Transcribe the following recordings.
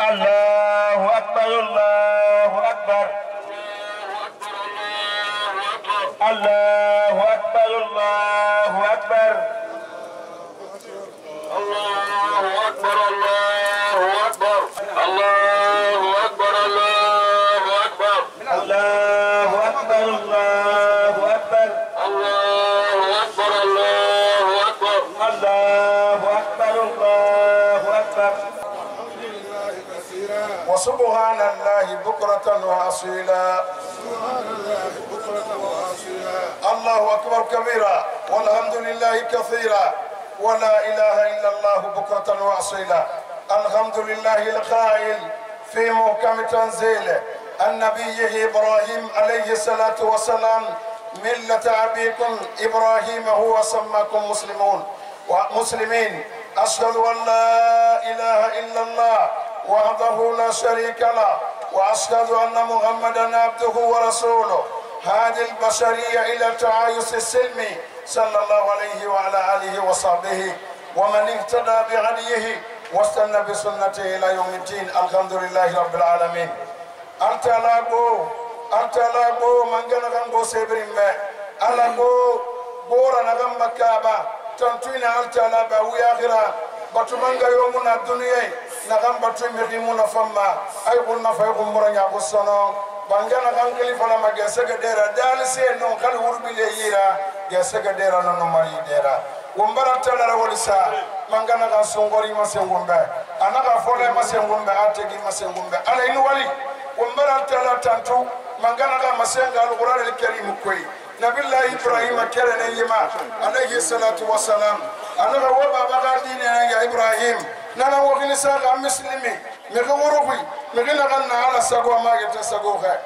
الله أكبر الله أكبر الله أكبر الله أكبر الله أكبر الله أكبر الله أكبر الله أكبر الله أكبر الله أكبر الله أكبر الله أكبر الله أكبر الله أكبر وسبحان الله بكرة وأصيلا الله أكبر كبيرا والحمد لله كثيرا ولا إله إلا الله بكرة وأصيلا الحمد لله القائل في محكم تنزيله عن نبيه إبراهيم عليه الصلاة والسلام ملة أبيكم إبراهيم هو سماكم مسلمين أشهد أن لا إله إلا الله وحده لا شريك له وأشهد أن محمدا عبده ورسوله هذه البشرية إلى التعايش السلمي صلى الله عليه وعلى آله وصحبه ومن اهتدى بهديه واستنى بسنته إلى يوم الدين الحمد لله رب العالمين أنت لاغو من غنغو سيبرين ألاغو بورا نغم مكابا تنتوين أنت لاغا وياغرا باتمانغا يومنا الدنيا نغم باتوين مخيمونا فما أي قلنا فيقوم مرنيا قصنا bangana kankeli fana ma gesega dera dalse non kal wurbile yira gesega dera non mari dera wombara tala wolisa mangana ka songori masengumbe anaka fole masengumbe ategi masengumbe ala inu wali wombara tala tantu mangana ka masenga alquran alkarim koy nabillahi ibrahim kerene yima alayhi salatu wassalam anaka waba baga dine ya ibrahim nana wakini saga muslimi megorogui megina ganna ala sago magete sago kha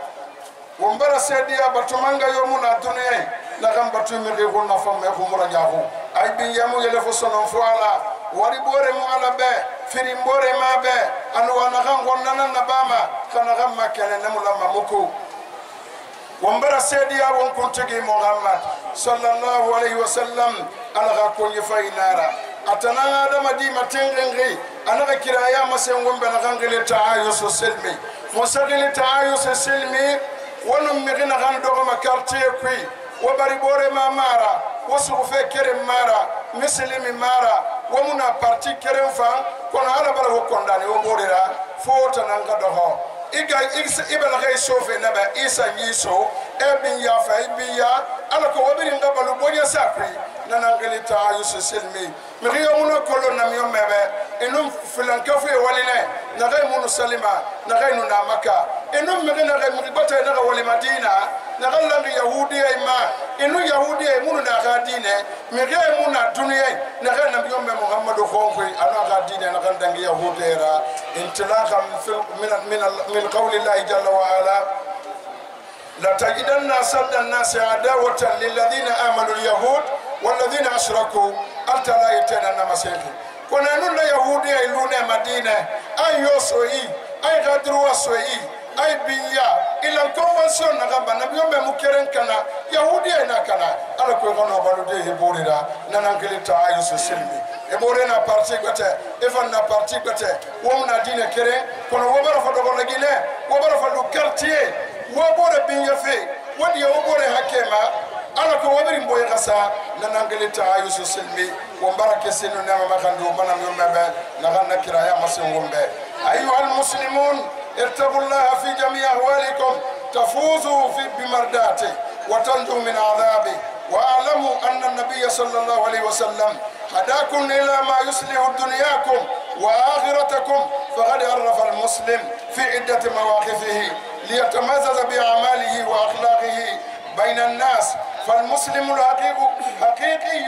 wombara sedia batumanga yomuna dunya la gam batu mege ko na fam me ko mura nyaako ay bi yamu yele fo sonon fo ala wari bore mu ala be firi bore ma be anu wana gam gonna na bama kana gam makene namula mamuko wombara sedia won kontegi muhammad sallallahu alaihi wasallam ala ga ko yifainara atana adama di matengengi anaka kiraya masengombe na kangele taayus silmi musagili taayus silmi wonum megina kan dogo ma quartier kui wabari bore ma mara wasufe kere mara muslimi mara wamuna parti kere fa kono ala bara ko kondane wo borira fota nanga doho iga ibala kay sofe naba isa yiso ebin ya fa ibiya ala ko wabiri ngabalu bonya sakri nanangeli taayus silmi miriyo muno kolo na miyo mebe enum filankafu e waline na gay munu salima na gay nu na maka enum mege na gay muribata na ga wali madina na ga langi yahudi ay ma enu yahudi ay munu na ga dine mege muna dunya na ga na miyo me muhammadu khonfi ana ga dine na ga dangi yahudi era intilaqa min qawli allah jalla wa ala la tajidanna sadda an-nas adawatan lil ladina amanu al-yahud والذين أشركوا أنت لا يتنى مسيحي كنا نقول يهودي إلونا مدينة أي يسوي أي غدروا سوي أي بيا إلا الكونفنسيون نغمبا نبيهم بمكرن كنا يهودي أنا كنا على كل غنوا بالودي هبوريدا ننانكلي تعايش السلمي هبورينا بارتي قتة إفنا بارتي قتة ومنا دين كرين كنا وبرا فدوغو نجينا وبرا فدو كارتيه وبرا بيا في ودي وبرا حكيما ala ko wabiri mboye kasa nanangeli taayusu silmi wambarake sinu nama makandu mana myumbe na ganna kiraya masengombe ayuha almuslimun irtaqullaha fi jami' ahwalikum tafuzu fi bimardati wa tanju min adhabi wa alamu anna an-nabiy sallallahu alayhi wa sallam hadakum ila ma yuslihu dunyakum wa akhiratakum faqad arrafa almuslim fi iddati mawaqifihi liyatamayyaza bi a'malihi wa akhlaqihi bayna an-nas فالمسلم الحقيقي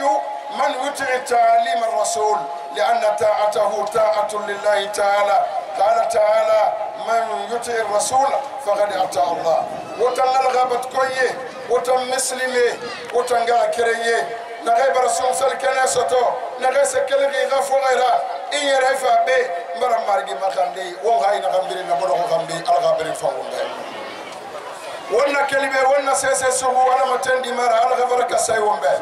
من يطيع تعاليم الرسول لأن طاعته طاعة لله تعالى قال تعالى من يطيع الرسول فقد أطاع الله وتنال غابت كويه وتم مسلمي وتنغا كريه نغيب رسول صلى الله عليه وسلم نغيب سكالغي غفو غيرا إن يرفع به مرم مارجي مخاندي وغاي نغمبري نبرو غمبي الغابري فاهم وانا كلمه وانا سيسسو وانا متندي مرا على غفرك سايوم به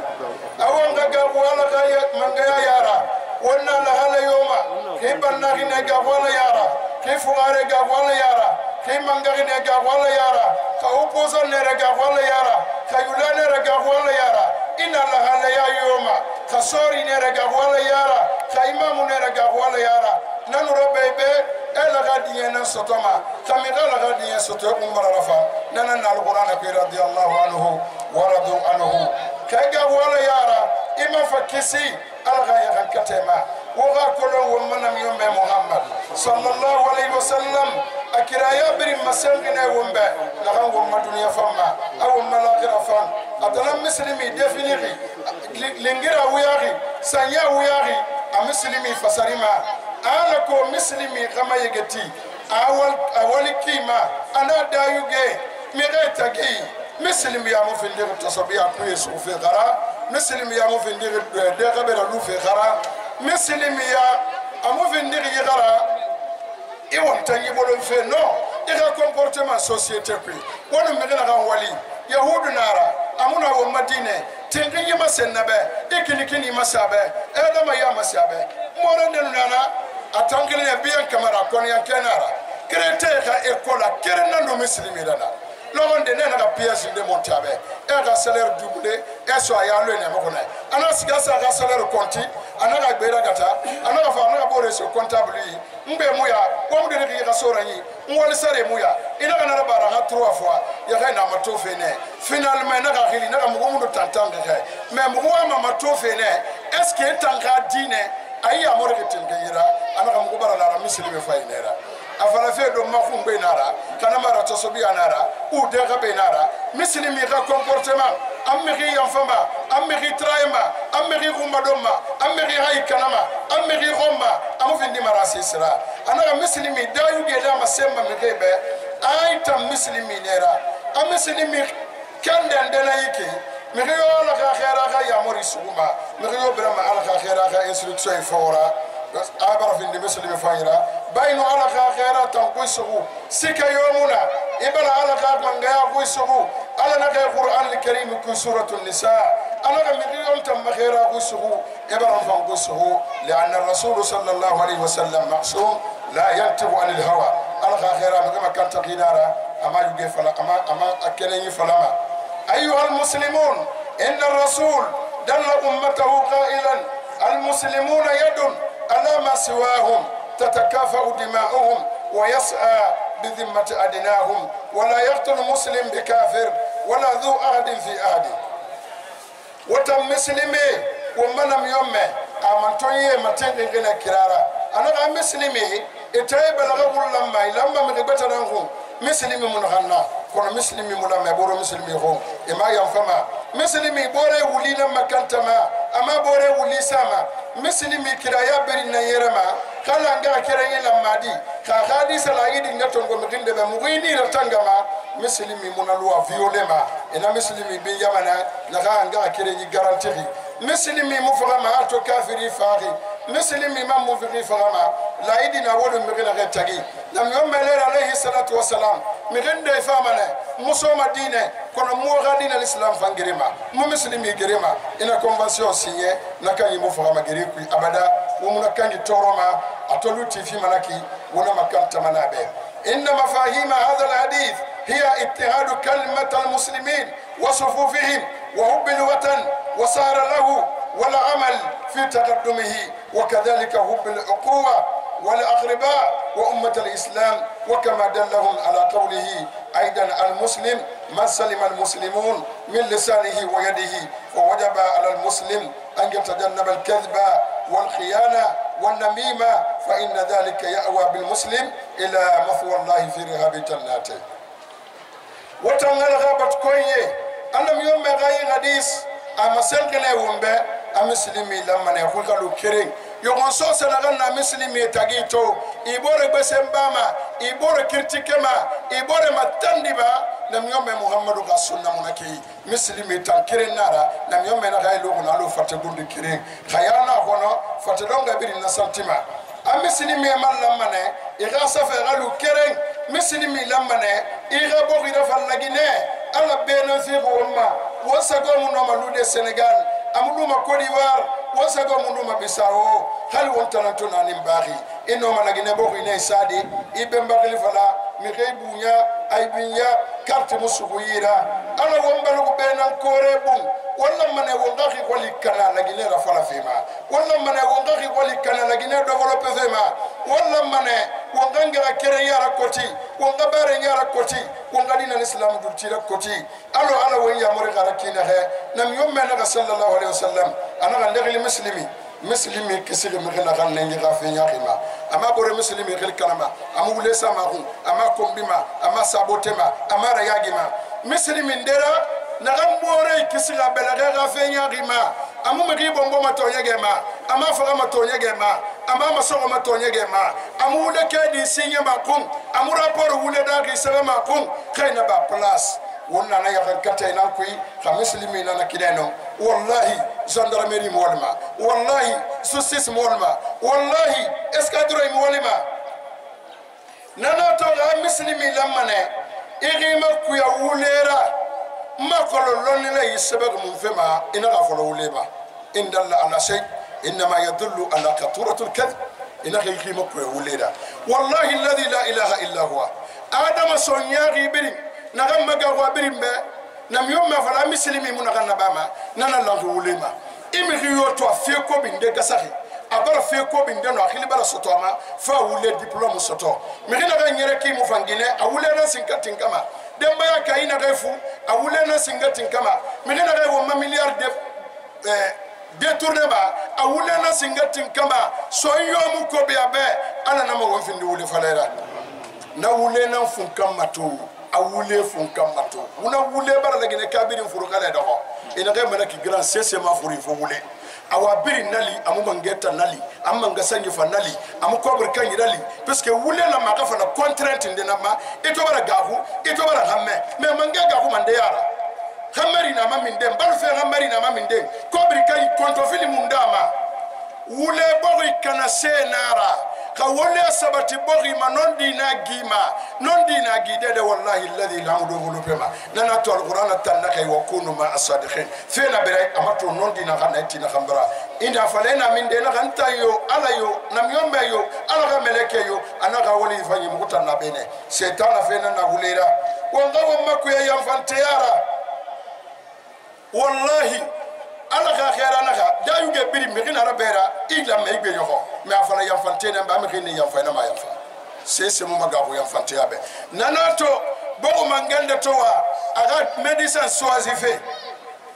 اوان غا وانا غايه من غيا يارا وانا لا هلا يوما كيبنا غينا غا ولا يارا ki fugare ga wala yara ki mangari ne ga wala yara ka opposan ne ga wala yara ka yulane ga wala yara inna allaha la yayuma ka sori ne ga wala yara ka imamu ne ga wala yara nanu robebe ela gadiye na sotoma kamida la gadiye soto umar rafa nana na alquran ko radiyallahu anhu wa radu anhu kaga wala yara ima fakisi alga ya katema woga kolon wamana miyombe muhammad sallallahu alaihi wasallam akira ya biri masangine wombe la kan womma dunya famma aw malakhira fam atana muslimi definiri lingira wuyari sanya wuyari a muslimi fasarima ala ko muslimi kama yegeti awal kima ana dayuge mireta gi muslimi ya mufindir tasabiya kuye sufi gara muslimi ya mufindir de gabera lu fi gara muslimi ya amufindir gara iwon tangi bolon fe no ira comportement société ku wona megana kan wali yahudu nara amuna wo madine tingi masennabe ikinikini masabe edama ya masabe moro nana atangile ya bien kamara kon ya kenara krete ka ekola kerna no muslimi dana lawande nena ka pièce de montabe e ka salaire doublé e so ya lo ne mokona ana sigasa ka salaire konti ana ka gbera gata ana ka fa ana ka bore so comptable mbe muya ko mde ne ka soranyi ngol sare muya ina kana bara ha 3 fois ya ka na matofe ne finalement na ka khili na ka mugo tantanga ka mais mugo ma matofe ne est ce que tanka dine ayi amore ke tingira ana ka mugo bara la muslimi fa inera afala fe do makhum be nara kana mara to sobi anara ou de ga be nara muslimi ka comportement amri yanfama amri traima amri rumadoma amri hay kanama amri roma amufindi marasi sira ana muslimi dayu ge da masemba mekebe aita muslimi nera muslimi kande ndena yiki mekyo la ka khaira ka ya mori suguma mekyo brama ala ka khaira ka instruction fora abara findi muslimi fayra bayno ala ka khaira tan kusugu sika yomuna ibala ala ka mangaya kusugu ala na ka qur'an al-karim ku suratul nisa ala miriyon tam khaira kusugu ibara fan kusugu lianna rasul sallallahu alaihi wasallam ma'sum la yantiqu anil hawa ala ka khaira magama kan taqinara ama yuge fala ama akeleni falama ايها المسلمون ان الرسول دل امته قائلا المسلمون يد على ما سواهم تتكافأ دماؤهم ويسعى بذمة أدناهم ولا يقتل مسلم بكافر ولا ذو عهد في عهد وتم مسلمي ومنم يومه أمانتوني متنقل كرارا أنا مسلمي إتاي بلغوا لما مغبتناهم مسلمي منغنا كون مسلمي ملما بورو مسلمي هو إما ينفما مسلمي بوري ولينا مكانتما أما بوري ولي سما مسلمي كرايا برينا يرما kala nga kerenge la madi ka hadisa la yidi ngatongo mutinde be mugini ratangama muslimi munalwa violema ina muslimi be yamana la nga kerenge garantiri muslimi mufama ato kafiri fari muslimi mam mufiri fama la yidi na wodo mugina retagi nam yommele alayhi salatu wassalam miginde famane muso madine kono mo gadina l'islam fangirima mu muslimi girima ina convention signé nakani mufama giriku abada ومن كان تورما أتلوتي في ملكي ونما كان تمنابه إن مفاهيم هذا الحديث هي اتحاد كلمة المسلمين وصفوفهم وحب الوطن وسار له والعمل في تقدمه وكذلك حب الأخوة والأقرباء وأمة الإسلام وكما دلهم على قوله أيضا المسلم من سلم المسلمون من لسانه ويده ووجب على المسلم أن يتجنب الكذب والخيانة والنميمة فإن ذلك يأوى بالمسلم إلى مثوى الله في رهاب جناته وتنغل غابت كويه أنم يوم غاي حديث أما سنكنا ومبه أمسلمي لما نقول كالو كرين يقول صوص لغنا مسلمي تاجيتو إبورة بسمباما إبورة كرتكما إبورة متندبا لم يوم محمد رسولنا منكي مسلمي تنكرين نارا لم يوم نغاي لغنا لو فتقول كرين خيانا هنا فتلون غبير نسانتما أمسلمي من لما نه إغا سفر غلو كرين مسلمي لما نه إغا بغي رفال لغنه ألا بينوثيق وما وسقو منوما لودي سنغال أمدوما كوديوار وسقو منوما بيساو هل وانتنانتونا نمباغي ino malagine bo ine sadi ibe mbagli fala mi kay bunya ay binya carte musuguyira ala wombalu ko benan kore bun wala mane wonga ki wali kana lagine ra fala fema wala mane wonga ki wali kana lagine developper fema wala mane wonga ngira kere yara koti wonga bare yara koti wonga dina islam dul tira koti alo ala wanya mori gara kina he nam yomme na sallallahu alaihi wasallam ana ga ndegli muslimi kisige mekena kan nengi ga fenya khima ama bore muslimi khil kalama amu wule sama hu ama kombima ama sabotema ama rayagima muslimi ndera na gambore kisiga belaga ga fenya khima amu megi bombo matonyegema ama faga matonyegema ama masogo matonyegema amu wule kedi sinya makum amu rapport wule da gi sebe makum khayna ba place wonna na yakan katay nan kuy xa muslimi nana kideno wallahi gendarmerie molma wallahi justice molma wallahi escadron molma nana to ga muslimi lamane igima kuya wulera makolo lonila yisabag mun fema ina ga folo wuleba indalla ala shay inma yadullu ala qaturatu alkadhib ina ga igima kuya wulera wallahi alladhi la ilaha illa huwa adama sonyagi biri nagam maga wa birimbe nam yomma fala muslimi munagana bama nana langu wulema imi riyo to fe ko binde gasahi abara fe ko binde no akhili bara sotoma fa wule diplôme soto mi hina ga nyere ki mu fangine a wule na sinkatin kama demba ya kaina refu a wule na sinkatin kama mi hina ga wo milliard de détourné ba a wule na sinkatin kama so yomu ko be abe ala na mo wofindi wule falera na wule na funkan matu awule funkan mato una wule bara lagine kabirin furukale dago ina ga mana ki grand cesse ma furi fo wule awa biri nali amu mangeta nali amma ngasanyi fa nali amu kobur kan yidali parce que wule la maka fa na contrainte ndina ma ito bara gafu ito bara hamme me manga gafu mande yara hamari na maminde balu fe hamari na maminde kobur kan kontrofili mundama wule bogi kana senara ka wole sabati bogi ma nondi na gide de wallahi alladhi la mudu pema nana to alquran tanaka wa kunu ma asadiqin fena bere amato nondi na kana tina khambara inda falena min de na kanta yo alayo nam yombe yo alaga meleke yo anaka woli fanyi mukuta na bene setana fena na hulera wanga wamma ku ya yamfantiyara wallahi ala ka khera naka da yuge biri mi gina rabera igla me igbe yoko me afala ya fante na ba me gina ya fana ma ya fa sese mo maga ko ya fante ya be nanato bo mangende to wa aga medicine soazife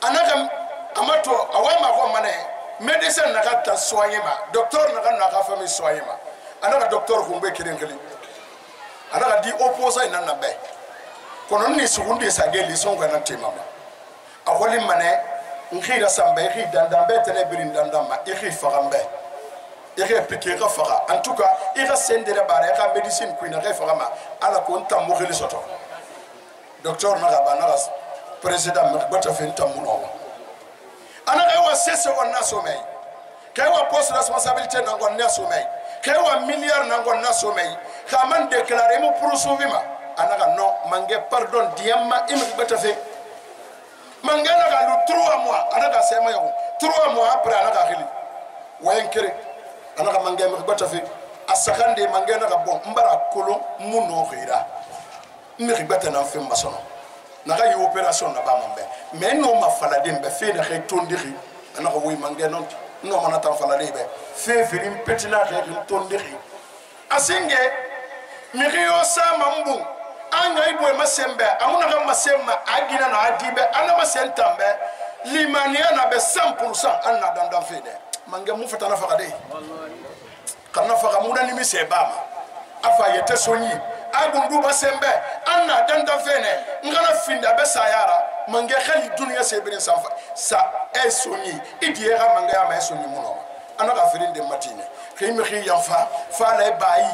anaka amato awama ko mane medicine naka ta soyema docteur naka fami soyema anaka docteur ko mbe kirenkeli anaka di opposé na be kono ni sugundi sageli songa na temama awoli mane nkhira sambe khi dandambe tele birin dandamba ikhi fagambe ikhi piqué ka faga en tout cas ira sendere bare ka medicine kuina ka fagama ala ko ntam mo khili soto docteur na ba na président ma bata fe ntam mo ana ka wa sese wa nasomay ka wa poste responsabilité na ngon nasomay ka wa milliard na ngon nasomay ka man déclarer mo pour souvima ana ka non mangé pardon diamma imi bata fe mangana ga lu 3 mois anaka sema yo 3 mois après anaka khili wayen kere anaka mangema bata fi asakande mangana ga bon mbara kolo muno khira mi bata na fe masono naka yi opération na ba mambe mais no ma fala dembe fe na khay tondiri anaka wi mangena no mana tan fala lebe fe firim petina khay tondiri asinge mi riyo sa mambu anga ibo masembe amuna ga masemma agina na adibe ana masentambe limania na be 100% anna dandan fede mange mu fatana fakade kana faka muda ni misebama afa yete sonyi agundu masembe anna dandan fene ngana finda be sayara mange khali dunya sebirin sanfa sa esonyi idiera mange ya ma esonyi muno ana ga firinde matine khimi khi yanfa fa la bayi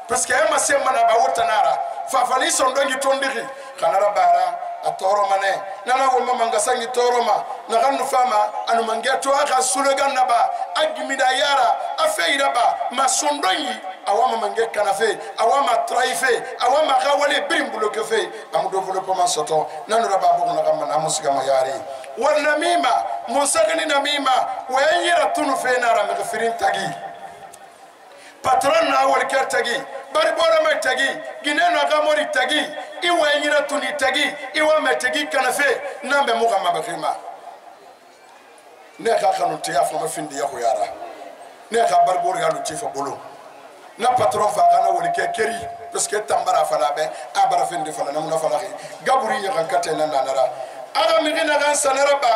parce que ma semma na ba wotanara fa fali sondongi tondiri kanara bara atoro mane nana wo manga sangi toroma na kanu fama anu mangeto aka sulogan naba agimida yara afeira ba masondongi awama mange kanafe awama traife awama kawale brimbulo kefe am développement soto nanu raba bogo na kama na musika mayari wala mima musagani na mima wayira tunu fe na ra mgfirin tagi patron na wal ke tagi bari bora ma tagi gine na ga mori tagi iwa nyira tuni tagi iwa ma tagi kana fe nambe mo kama bakima ne ka kanu tiya fo ma findi ya ko yara ne ka bar bor ya lu ci fa bolo na patron fa kana wal ke keri parce que tambara fala be abara findi fala na fala gaburi nya kan katena na nara aga mi gina gan sanara ba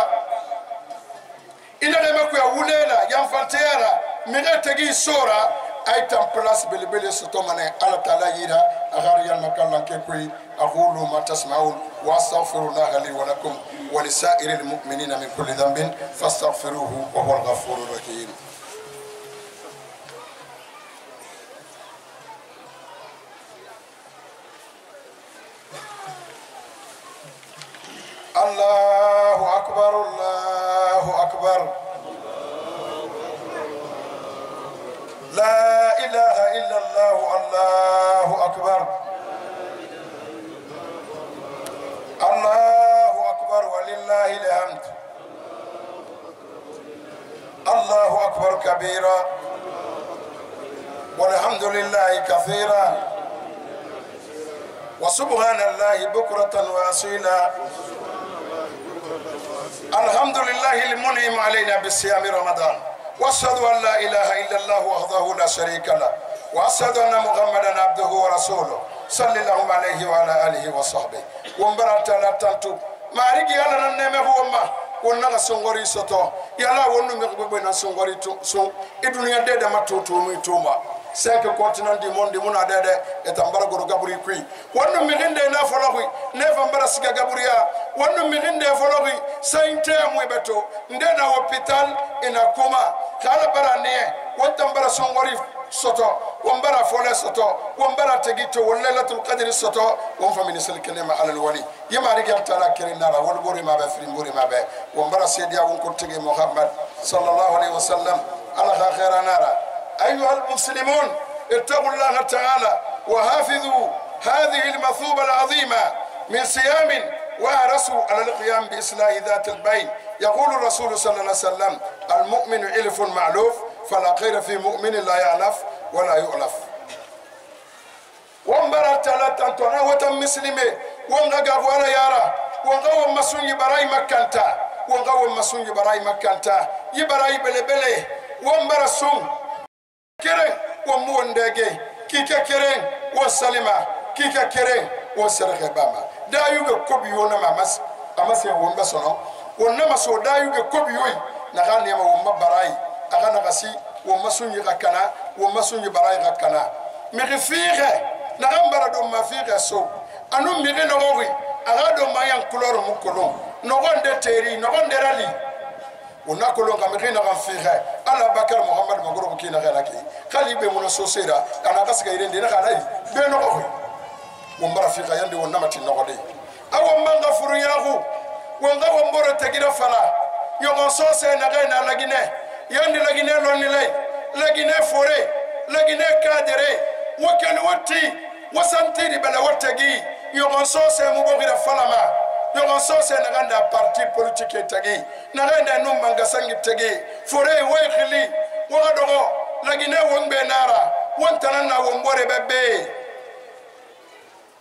ina de ma ko ya wulela yam faltera mi ga tagi sora ay tam place belebele soto mane ala taala yira agar yal makallan ke koy aqulu ma tasma'un wa astaghfirullah li wa lakum wa li sa'iril mu'minina min kulli dhanbin fastaghfiruhu wa huwal ghafurur rahim Allahu akbar Allahu akbar لا إله إلا الله الله أكبر الله أكبر ولله الحمد الله أكبر كبيرا والحمد لله كثيرا وسبحان الله بكرة وأصيلا الحمد لله المنعم علينا بالصيام رمضان واشهد ان لا اله الا الله وحده لا شريك له واشهد ان محمدا عبده ورسوله صلى الله عليه وعلى اله وصحبه ومبارك على تنتو ماريكي على النعمه هو ما ونغا سونغوري سوتو يلا ونو مغبو بنا سونغوري تو سو الدنيا دد ما توتو مي توما 5 continents du monde muna dede etambara goro gaburi kui wonno mi ginde na fologui nefa mbara siga gaburia wonno mi ginde fologui sainte mu beto ndena hospital ina koma kala barane wontambara songori soto wombara fole soto wombara tegito wallalatul qadri soto won famini sel kelema alal wali yamari gal tala kirinara wol bori ma be frimbori ma be wombara sedia won ko tege muhammad sallallahu alaihi wasallam ala khairanara أيها المسلمون اتقوا الله تعالى وحافظوا هذه المثوبة العظيمة من صيام وارسوا على القيام بإصلاح ذات البين يقول الرسول صلى الله عليه وسلم المؤمن إلف معلوف فلا خير في مؤمن لا يعلف ولا يؤلف ومبارا ثلاثة أنتونا وتم مسلمي ومغا ولا يارا ومغا مسون يبراي مكانتا ومغا مسون يبراي مكانتا يبراي بلي بلي ومبارا سون كرين وموندجي كيكا كرين وسلمة كيكا كرين وسرقة باما دايو بكوبيونا مامس أمس يوم بسونو ونما سو دايو بكوبيوي نغاني ما وما براي أغانا غسي ومسوني غكنا ومسوني براي غكنا مغفيغة نغان برادو ما فيغة سو أنو مغي نغوغي أغادو ما ينكولور مكولون نغان دي تيري نغان دي رالي وناكلون كمغينا غفيغة على بكر محمد مغروب كينا غيركي خلي بمنا سوسيرا أنا قصك يرين دينا خلاي بينغوغي ومبارا فيغة يندي ونمتي نغدي أو من غفر ياغو ونغا ومبورا تجينا فلا يوغن سوسي نغينا لغينة يندي لغينة لونيلي لغينة فوري لغينة كادري وكان وطي وسنتيري بلا وطي يوغن سوسي مبوغي فلا يوغن سوسي نغاندا بارتي بوليتيكي تاغي نغاندا نوم مانغاسانغي تاغي فوري ويخلي وغدوغو لغينة ومبي نارا وانتنان ومبوري ببي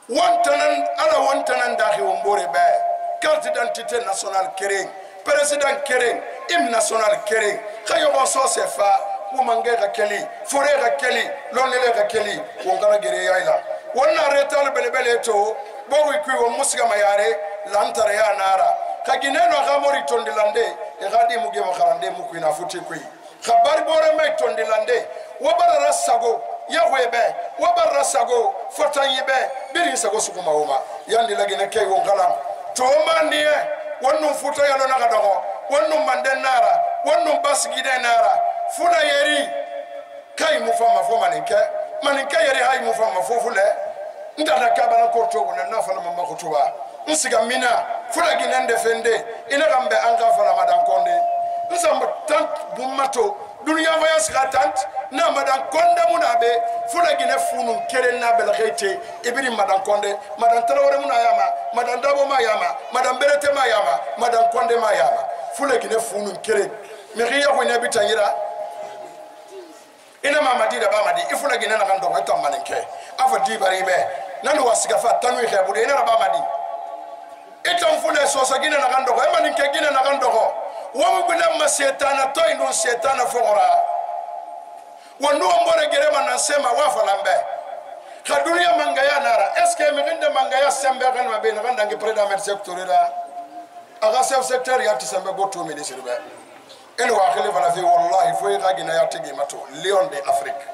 وانتنان على وانتنان داخي ومبوري بي carte d'identité nationale kering président kering hymne national kering khayo so se fa wumange ga keli fore ga keli lonele ga keli wongana gere yaila wonna retal belebele to bogu ku wo musiga mayare lantare ya nara kagineno gamori tondilande e gadi muge mo kharande mu ku ina futi ku khabari bore me tondilande wabara rasago yahwebe wabara rasago fotayibe biri sago sukuma woma yandi lagine kay wongala toma niye wonnum futa yalo na gadogo wonnum manden nara wonnum basgide nara funa yeri kay mu fama fo maninke yeri hay mu fama fofule ndada kabana ko to wona na fala mamma ko tuba nsiga mina funa ginende fende ina gambe anga fala madan konde nsamba tant bummato dunya voyage tant na madan konde munabe funa gine funu keren na bel khete ibiri madan konde madan talawre muna yama madan dabo ma yama madan berete ma yama madan konde ma yama funa gine funu keren mi riya ko nabi tayira ina mamadi da bamadi ifuna gina na kan do ta maninke afa di bari be nanu wasiga fa tanu khabu de ina bamadi itam funa so sa gina na kan do e maninke gina na kan do wa mu bina ma setana to ino setana fora wonu mbore gere man sema wa falambe ka dunia mangaya nara est-ce que mi ginde mangaya sembe kan ma be na kan dangi président secteur aga chef secteur ya tisambe goto ministre be en wa khali fala fi wallahi fo yi gina ya tigi mato lion de afrique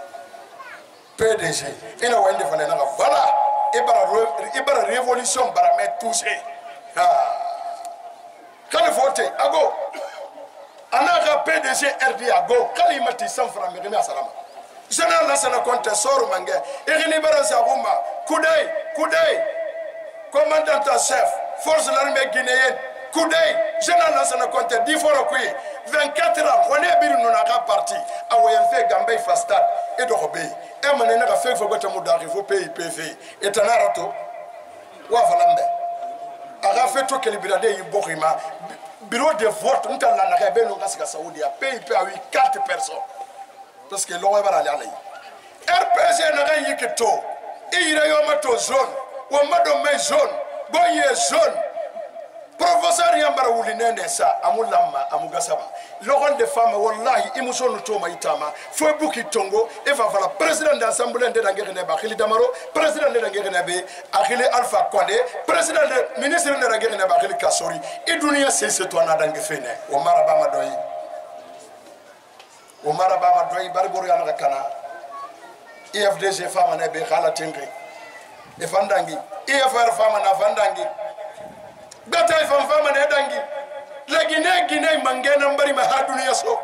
PDG ina wende fala na voilà ibara révolution bara met touché kan voter ago anaka PDG RD ago kalimati sanfra mi gina salama jana la sana compte soro mange igni bara saguma kudai commandant en chef force l'armée guinéenne kudai jana la sana compte 10 fois kui 24 ans on est biru na ka parti awoyen fe gambay fastat e do hobe e mané na ka fe fo bata mudari fo PIPV et tanarato wa falambe aga fe to kelibirade yi bokhima bureau de vote ntala na ka be no kasika Saoudia PIP a eu 4 personnes parce que l'on va aller RPG na ga yikito ira yo mato zone wa mado me zone boye zone professeur yambara wulinende sa amulama amugasaba logon de femme wallahi imusono to maitama fo buki tongo e va vala président d'assemblée de ngene ba khili damaro président de ngene be akhili alpha condé président de ministre de ngene ba khili kasori e dunia c'est toi na dangi fene o maraba madoyi Omar Bama doy bari bor yana kana IFDG fama ne be khala tengri e fandangi IFR fama na fandangi bata fama ne dangi lagine gine mangena mbari ma haduni yaso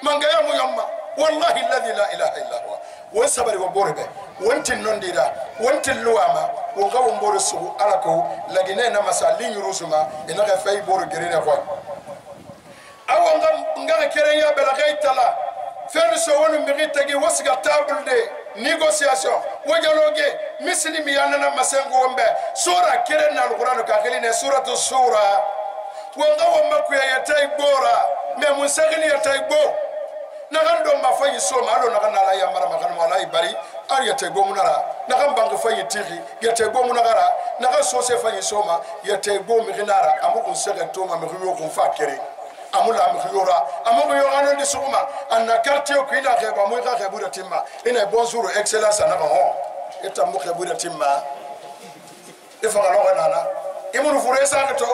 mangaya mu yamma wallahi alladhi la ilaha illa huwa wa sabari wa borbe wontin nondira wontin luwama wo gawo mboro su alako lagine na masalin yurusuma ina ga fay boro gerina ko awanga ngaka kerenya belagay tala faire ce qu'on mérite que wasiga table de négociation wajaloge muslimi yanana masengo wambe sura keren na alquran ka khaline suratu sura wanga wamma ku ya tay bora me musagili ya tay bo na gando mafayi soma alo na kana la ya mara makana wala bari ar ya tay bo munara na kan bang fayi tiri ya tay bo munara na ka sose fayi soma ya tay bo mi ginara amuko sega toma mi riyo ko fa kere amula mkhiyora amugo yorano ndi suma anna quartier ko ila kheba mo ka khebu timma ina bonjour excellence na ho eta mo khebu timma e fa ngalo nana imunu fure sa to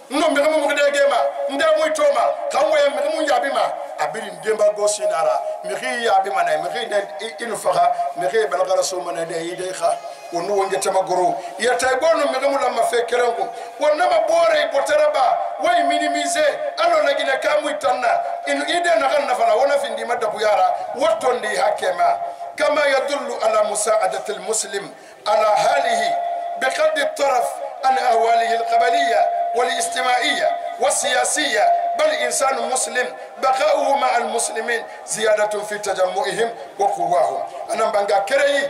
no me mo de gema nda mo toma kanwo ya me mo yabi ma abiri ndemba go sinara me khi yabi ma na me khi ne inu faga me khi balagara so ma na de ide kha wonu wonge tamagoro ya taybono me mo la ma fe kerengo wonna ma bore botaraba way minimiser alo na gina kamu itanna inu ide na ganna fala wona findi madabu yara watondi hakema kama yadullu ala musaadati almuslim ala halihi biqadri الطرف عن أهواله القبلية والاجتماعية والسياسية بل إنسان مسلم بقاؤه مع المسلمين زيادة في تجمعهم وقواهم أنا بانغا كري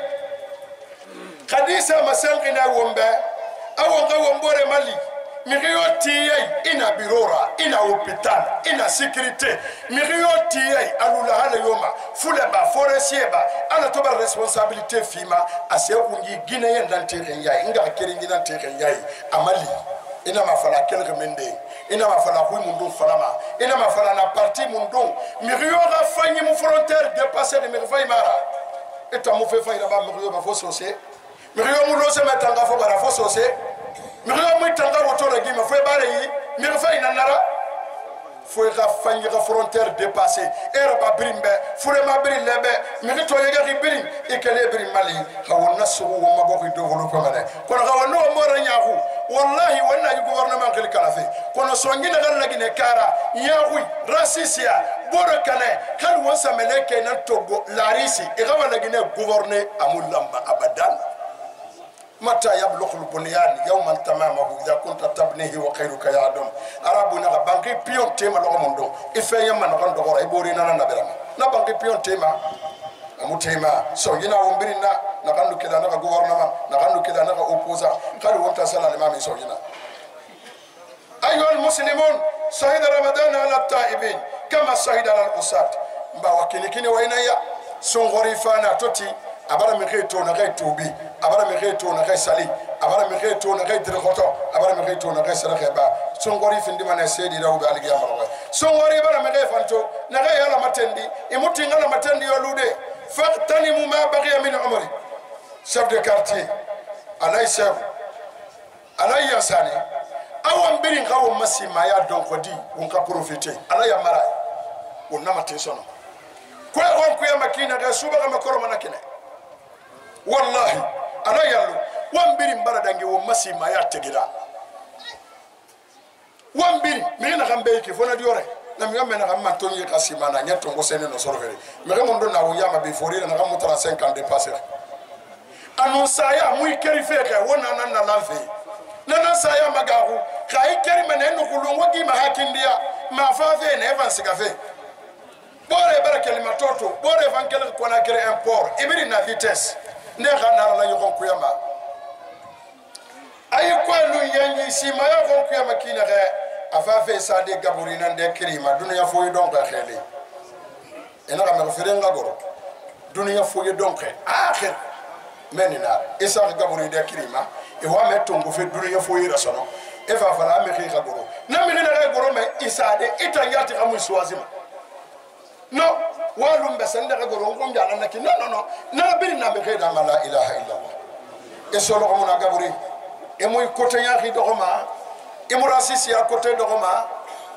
خديثة مسانقنا ومبا أو غوامبور مالي مغيوتي إنا بيرورا إنا هوبيتال إنا سيكوريتي مغيوتي ألولا هلا يوما فولبا فورسيبا أنا تبع ريسبونسابيلتي فيما أسيقوني غينيان دانتيرين ياي إنغا كيرين دانتيرين ياي أمالي إنا ما فلا كيلغ مندي إنا ما فلا خوي مندو فلاما إنا ما فلا نا بارتي مندو مغيورا فاني مو فرونتير ديباسي دي مغفاي مارا إتا مو في فاي دابا مغيو با فوسوسي مغيو مو لوسي متانغا فو بارا فوسوسي مغيو مو تانغا وتولا غيما فو باري مغفاي نانارا فو غا فاني غا فرونتير ديباسي اير با بريمبه فوري ما بري لبه مغي تو يغا غي بري ايكالي بري مالي خاو نسو وما بوكي ديفلوبو ماله كون خاو نو مورا نياخو والله وانا gouvernement kali kalafe kono songina galla gine kara yawi rasisia borakane kan wasa meleke na togo larisi igawa la gine gouverner amulamba abadan mata yablughu albunyan yawman tamamahu idha kunta tabnihi wa khayruka ya adam arabuna banki pion tema lo mondo ife yamma na gondo gora ibori nana nabirama na banki pion tema amutema songina wombirina na kandu kila na gouvernement na kandu kila na opposa kali wonta sala limami songina أيها المسلمون شهد رمضان على التائبين كما شهد على الأساة مبا وكيني وينيا songori fana toti abara mi to na kai tubi abara mi to na kai sali abara mi to na kai dirkoto abara mi to na kai sala ba songori findi mana sedi rawu ba aligi amara songori bara mi fanto na kai ala matendi imuti ngala matendi yolude faqtanimu ma baqiya min umri chef de quartier alay chef alay yasani awam birin kawo masima ya donkodi on ka profiter alay amara on na matesono ko on ko makina ga suba ga makoro manakine wallahi ala yallu wambiri mbara dangi wo masima ya tegira wambiri mina kambe ki fona diore na mi ngamena kamma tonyi kasima na nyato ngosene no sorvere me ga mondo na wo yama be fori na kamu 35 dépasser annonça ya muy keri feke wona nan na lanfe nana saya magahu kai keri menen no kulungo gi ma hakindia ma fa fe ne evans gafe bore barakeli matoto bore vankele ko na kere import ibiri na vitesse ne ganara la yokon kuyama ay ko lu yangi sima ya kon kuyama kina ga afa fe sade gaburi nan de kirima dunya foyi donc xele ena ga ma fere ngagoro dunya foyi donc akhir menina isa gaburi de kirima e wa metongo fe dunya foyi rasono e fa fala me xi gaboro na mi na ga goro me isa de itayati amu swazima no walum besende ga goro ngom jala nakki no na biri na be kheda ma la ilaha illa allah e solo ko na gaburi e moy côté ya xi dogoma e mu rasisi ya côté dogoma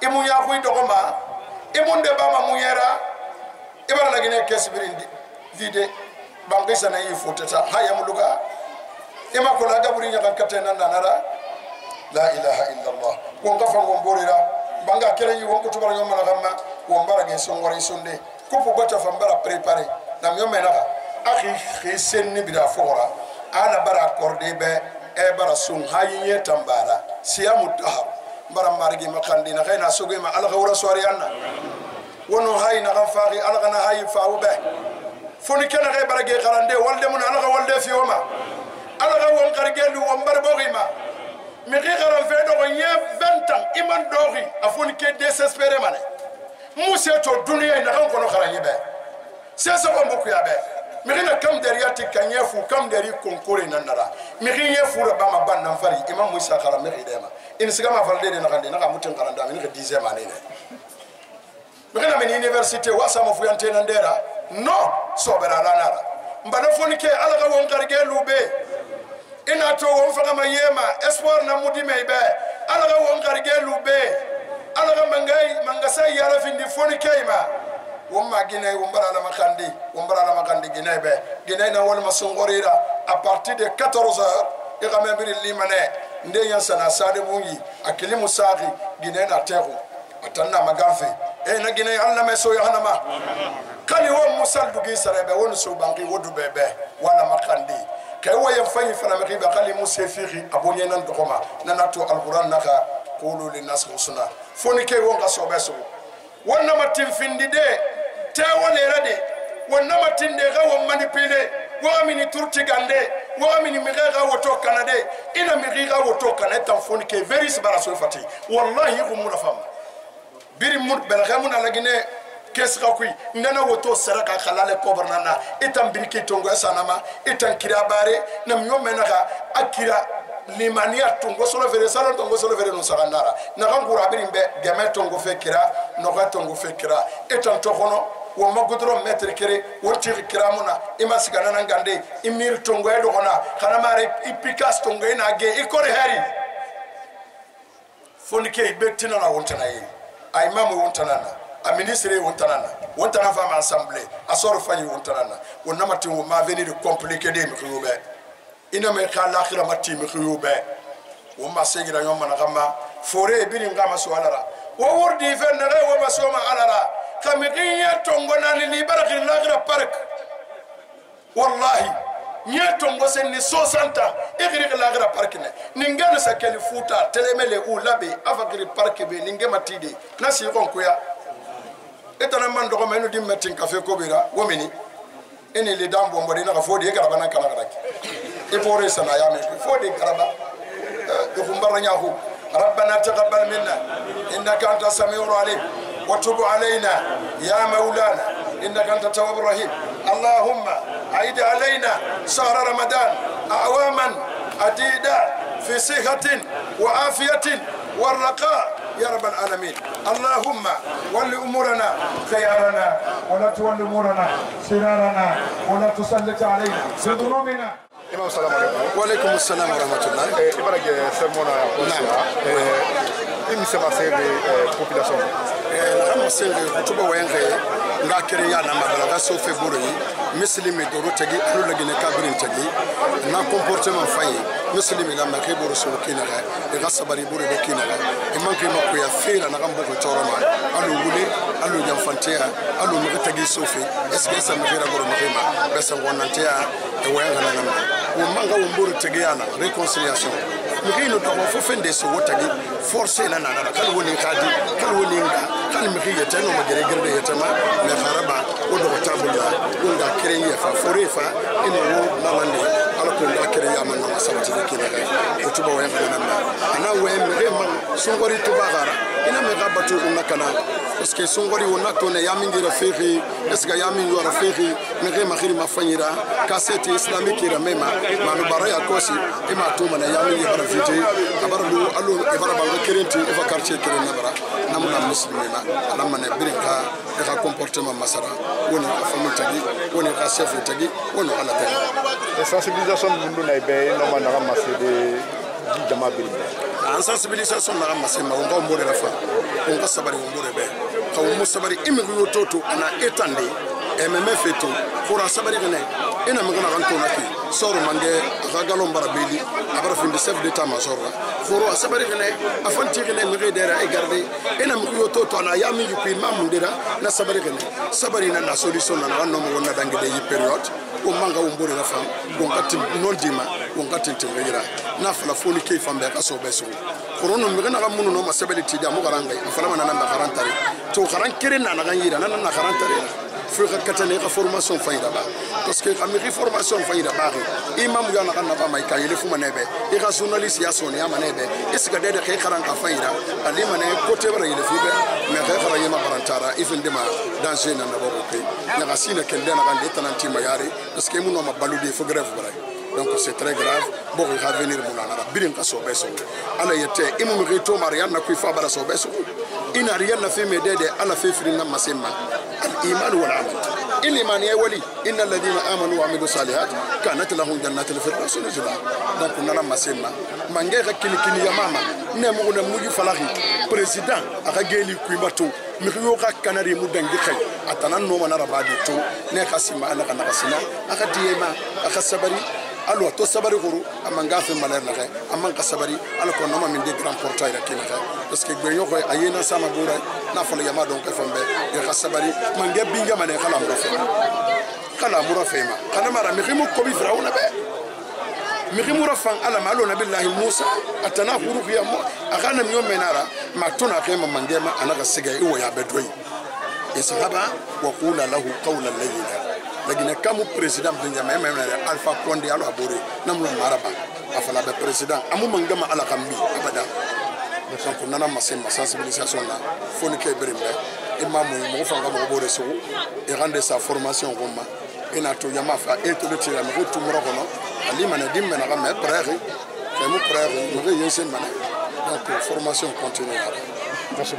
e mu ya xuy dogoma e mu ndeba ma mu yera e bara lagine kesbirin vide bangi sana yi fotata haya muluga e ma ko la gaburi nya kan katena nanara la ilaha illa allah ko ngafa ngomborira banga kere yi wonko tubara nyoma na gamma wombara ge songore sonde ko po bota fambara préparer na nyoma na akhi khisen ni bida fora ana bara accordé be e bara sun hayiye tambara siyamu dahab bara margi makandi na khayna sugi ma ala khawra sori anna wono hayna gafari ala gana hayi faube foni kana ge bara ge kharande walde mun ala walde fi wama ala ga won kargelu wombar bogima mi xigaran fe do nye 20 ans iman doxi afoni ke désespéré mané musse to dunya na kan kono xarani be c'est ça ko mboku ya be mi xina kam derrière ti kanyefu kam deri concours nanara mi xiye fura bama ban nan fari imam musa xara mi xidema in sigama falde de na kan de na mutin xaranda mi 10e année mi xina men université wasa mo fuyante nandera no sobera lanara mbana foni ke ala ga won kargelu be ina to won faga mayema espoir na mudime be ala ga won kargelu be ala ga mangasay yara findi foni kayma won ma gine won bara la makandi gine be gine na won masongorira à partir de 14h e ga membiri limane ndenya sana sade bungi akilimu sagi gine na tero atanna magafe e na gine alla meso ya hanama kali won musal dugi sarebe won so banki wodu bebe wala makandi kay waye fanyi fana me riba kali musefiri abonye nan dokoma nanato alquran naka qulu linnas husna foni kay wonga sobeso wonna matin findi de te wonere de wonna matin de ga won manipule wa mini turti gande wa mini migaga woto kanade ina migaga woto kanata foni kay veris baraso fati wallahi umuna fam biri mud belgamun alagine kesga kui ndana woto saraka khalale kobarnana itam birki tongo sanama itan kirabare nam yomenaka akira limania tongo solo vere salon tongo solo vere no saganara na ngura birimbe game tongo fekira no ga tongo fekira itan tokono wo magudro metre kere wo tiri kiramuna imasigana ngande imir tongo edo kona kana mare ipikas tongo ina ge ikore hari fonike betina na wontana yi ay mamu wontana a ministre wontana femme assemblée a sort fanyi wontana wonna mati wo ma venir de compliquer de mkhiyube ina me khala akhira mati mkhiyube wo ma segira nyoma na kama fore bini ngama so alara wo wurdi fen na wo ma so ma alara kamigiya tongo na li barakil lakhira park wallahi nye tongo sen ni 60 igri lakhira park ne ningana sa kali futa telemele u labe afagri park be ningema tide nasi konkuya etana man dogo menu dim metin cafe kobira womini eni le dambo mbodi na fodi e garaba na kala garaki e fore sana ya me fodi garaba e fumbara nyahu ربنا تقبل منا انك انت السميع العليم وتب علينا يا مولانا انك انت التواب الرحيم اللهم عيد علينا شهر رمضان أعواما عديدة في صحة وعافية والرقاء يا رب العالمين. اللهم ول أمورنا خيارنا ولا تول أمورنا شرارنا ولا تسلط علينا بذنوبنا. Imam salam alaikum. Wa alaikum assalam wa rahmatullah. Ibarage sermona osira. Imisema sebe population. La masenge kutuba wenge ngakere ya na madara so fe buru muslimi doro tagi alu lagine kabrin tagi na comportement fayi muslimi la makhe buru so kina ga e gasabari buru de kina ga e manke makko ya fera na gambo ko toroma alu wule alu jamfantea alu makhe tagi so fe est-ce que ça me fera buru makema besa wonantea e wenga na nama wo manga wo buru tagi yana réconciliation migino to fo fende so wotagi forcer na na kala woni khadi kala woni nga kala migiye tano magere gerde yetama me kharaba o do tabulla wonga kreye fa forefa ino wo mamande ala ko nga kreye amana masabati kina ko tuba wa yana na ana we me man songori tubagara ina me gabatu unakana parce que songori wona to ne yamingira feri esga yamingo ra feri me ge makhiri mafanyira cassette islamique ira mema manu baraya kosi ima tuma na yamingira ra fiti abaru alu ibara ba kerenti eva quartier kere nabara namuna muslimina alamma ne birinka ka comportement masara woni famille tagi woni ka chef tagi woni ala tagi Sensibilisation mundu na ibe no manara masede jama birinka. En sensibilisation na masema on va mourir la fin on va sabari on mourir be ka on sabari imigro toto ana etande MMF eto pour sabari gene ina magana ranto naki soro mande ragalo mbarabeli abara fin de chef d'état major foro sabari gene afanti gene mege dera e garde ina migro toto ana yami yupi mamundera na sabari gene sabari na la solution na wanno mo wonna dangi de période o manga o mbore la fam bon katti non dima bon katti tingira na fala foni ke fambe ka so beso korono mi gana munu no masabeli tidi amu garanga fala manana na garantari to garan kire na na gangira na na garantari fu ka katane ka formation fayda ba parce que amiri formation fayda ba imam ga na kana ba mai ka yele fu manebe e ka journaliste ya soni ya manebe iska dede ke garan ka fayda ali mane côté bara yele fu be me ka garan yema garantara ifinde ma danger na bo ko na ga sina kende na ga detananti mayari parce que mun no ma baludi fu grève bara. Donc c'est très grave. Bon, il va venir moulana. Birin kaso beso. Ala yete imu mrito mariana kuifa bara so beso. Ina riana fi medede ala fi frina masema. Al iman wal amal. Il iman ya wali. Inna alladhina amanu wa amilu salihat kanat lahum jannatul firdaus nuzula. Donc nana masema. Mangera kini ya mama. Ne mu na muju falaki. Président aka geli kuimato. Miyo ka kanari mudangi khay. Atanan no manara badi to. Ne kasima ana kana kasina. Aka diema aka sabari. Alors, tout sabari guru, amanga fait malheur là, amanga sabari, alors qu'on a mis des grands portails là qui là, parce que gagnon quoi, ayena sama boura, n'a fallu yama donc fambe, et sabari, manga binga mané kala mura fema, kana mara mihimu kobi frauna be, mihimu rafang ala malo nabillahi Musa, atana guru kia mo, akana miyo menara, matuna kema mangema anaka siga iwa ya bedoi, isahaba wakula lahu qawla layyina. Lakini kama president Benjamin Alpha Condé alo abore namlo maraba afala be president amu mangama ala kambi abada donc nana masema sensibilisation là foni ke berimbe imamu mo fanga mo bore so et rendre sa formation goma ina to yama fa et to tira mo to moro kono ali mana dimme na game prairie et mo prairie mo yensen mana donc formation continue. Merci.